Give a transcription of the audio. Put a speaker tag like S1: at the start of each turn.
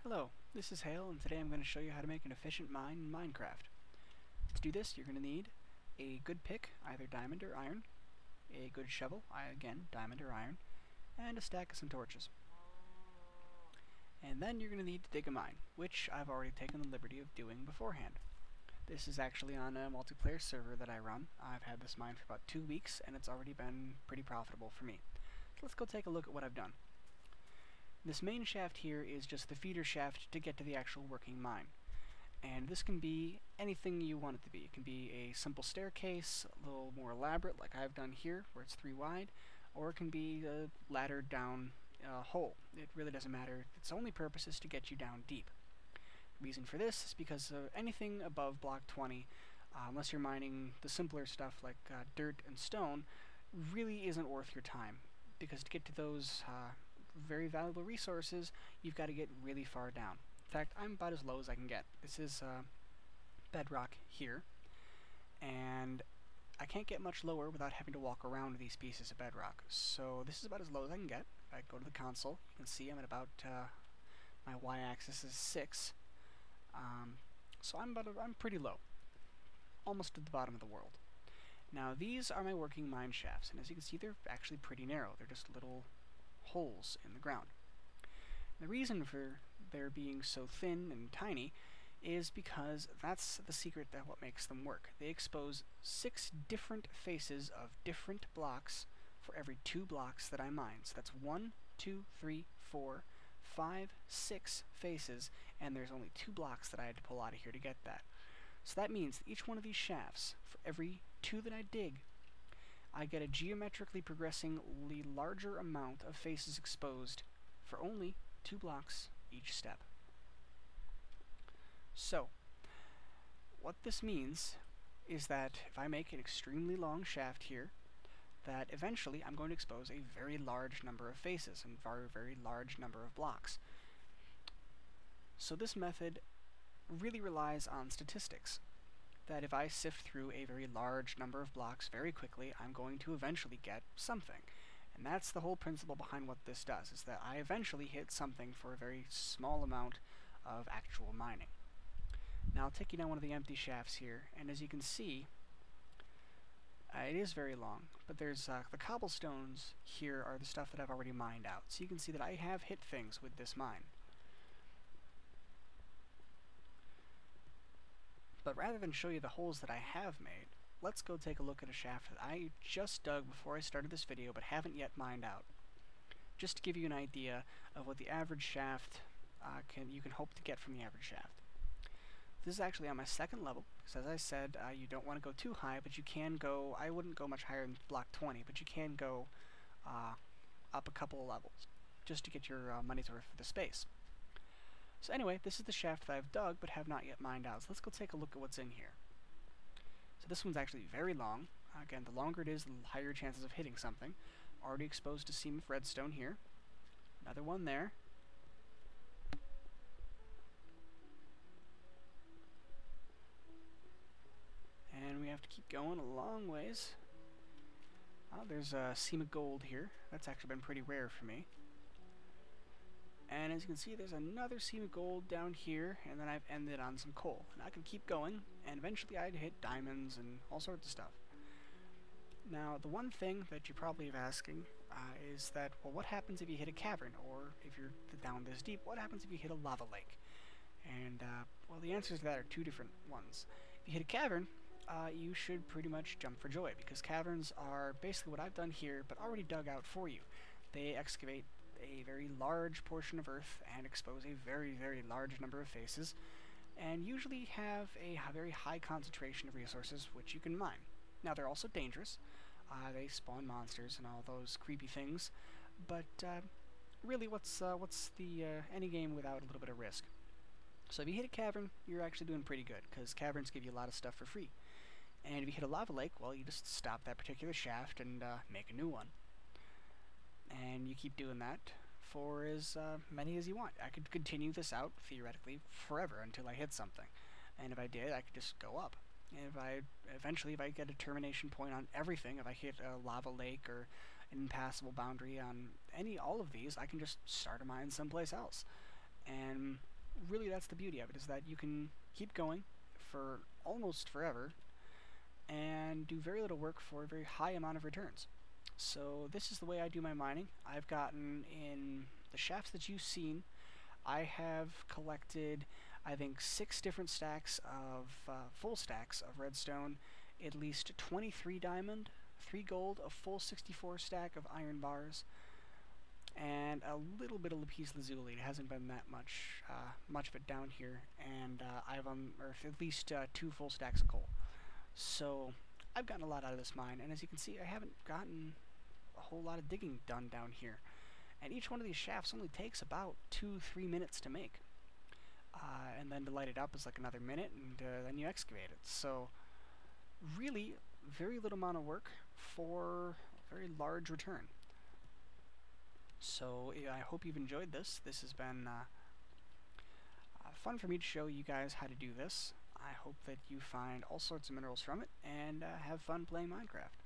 S1: Hello, this is Hale, and today I'm going to show you how to make an efficient mine in Minecraft. To do this, you're going to need a good pick, either diamond or iron, a good shovel, again, diamond or iron, and a stack of some torches. And then you're going to need to dig a mine, which I've already taken the liberty of doing beforehand. This is actually on a multiplayer server that I run. I've had this mine for about 2 weeks, and it's already been pretty profitable for me. So let's go take a look at what I've done. This main shaft here is just the feeder shaft to get to the actual working mine. And this can be anything you want it to be. It can be a simple staircase, a little more elaborate like I've done here, where it's 3 wide, or it can be a laddered down hole. It really doesn't matter. Its only purpose is to get you down deep. The reason for this is because anything above block 20, unless you're mining the simpler stuff like dirt and stone, really isn't worth your time. Because to get to those very valuable resources, you've got to get really far down. In fact, I'm about as low as I can get. This is bedrock here, and I can't get much lower without having to walk around these pieces of bedrock. So this is about as low as I can get. If I go to the console, you can see I'm at about my y-axis is 6. So I'm pretty low, almost at the bottom of the world. Now these are my working mine shafts, and as you can see, they're actually pretty narrow. They're just little holes in the ground. The reason for their being so thin and tiny is because that's the secret that what makes them work. They expose 6 different faces of different blocks for every 2 blocks that I mine. So that's 1, 2, 3, 4, 5, 6 faces, and there's only 2 blocks that I had to pull out of here to get that. So that means that each one of these shafts, for every 2 that I dig, I get a geometrically progressingly larger amount of faces exposed for only 2 blocks each step. So, what this means is that if I make an extremely long shaft here, that eventually I'm going to expose a very large number of faces and a very large number of blocks. So this method really relies on statistics. That if I sift through a very large number of blocks very quickly, I'm going to eventually get something. And that's the whole principle behind what this does, is that I eventually hit something for a very small amount of actual mining. Now I'll take you down one of the empty shafts here, and as you can see, it is very long, but there's the cobblestones here are the stuff that I've already mined out. So you can see that I have hit things with this mine. But rather than show you the holes that I have made, let's go take a look at a shaft that I just dug before I started this video but haven't yet mined out. Just to give you an idea of what the average shaft you can hope to get from the average shaft. This is actually on my 2nd level, because as I said, you don't want to go too high, but you can go, I wouldn't go much higher than block 20, but you can go up a couple of levels, just to get your money's worth for the space. So anyway, this is the shaft that I've dug but have not yet mined out. So let's go take a look at what's in here. So this one's actually very long. Again, the longer it is, the higher chances of hitting something. Already exposed a seam of redstone here. Another one there. And we have to keep going a long ways. There's a seam of gold here. That's actually been pretty rare for me. And as you can see, there's another seam of gold down here, and then I've ended on some coal. And I can keep going, and eventually I'd hit diamonds and all sorts of stuff. Now, the one thing that you're probably asking is that, well, what happens if you hit a cavern? Or if you're down this deep, what happens if you hit a lava lake? And, well, the answers to that are 2 different ones. If you hit a cavern, you should pretty much jump for joy, because caverns are basically what I've done here, but already dug out for you. They excavate a very large portion of earth and expose a very, very large number of faces, and usually have a very high concentration of resources which you can mine. Now they're also dangerous. They spawn monsters and all those creepy things, but really what's any game without a little bit of risk? So if you hit a cavern, you're actually doing pretty good, because caverns give you a lot of stuff for free. And if you hit a lava lake, well, you just stop that particular shaft and make a new one. And you keep doing that for as many as you want. I could continue this out, theoretically, forever until I hit something. And if I did, I could just go up. And eventually, if I get a termination point on everything, if I hit a lava lake or an impassable boundary on all of these, I can just start a mine someplace else. And really that's the beauty of it, is that you can keep going for almost forever and do very little work for a very high amount of returns. So this is the way I do my mining. I've gotten in the shafts that you've seen, I have collected, I think, 6 different stacks of, full stacks of redstone, at least 23 diamond, 3 gold, a full 64 stack of iron bars, and a little bit of lapis lazuli. It hasn't been that much of it down here, and I've unearthed at least 2 full stacks of coal. So I've gotten a lot out of this mine, and as you can see, I haven't gotten a whole lot of digging done down here. And each one of these shafts only takes about 2-3 minutes to make. And then to light it up is like another minute, and then you excavate it. So really, very little amount of work for a very large return. So I hope you've enjoyed this. This has been fun for me to show you guys how to do this. I hope that you find all sorts of minerals from it, and have fun playing Minecraft.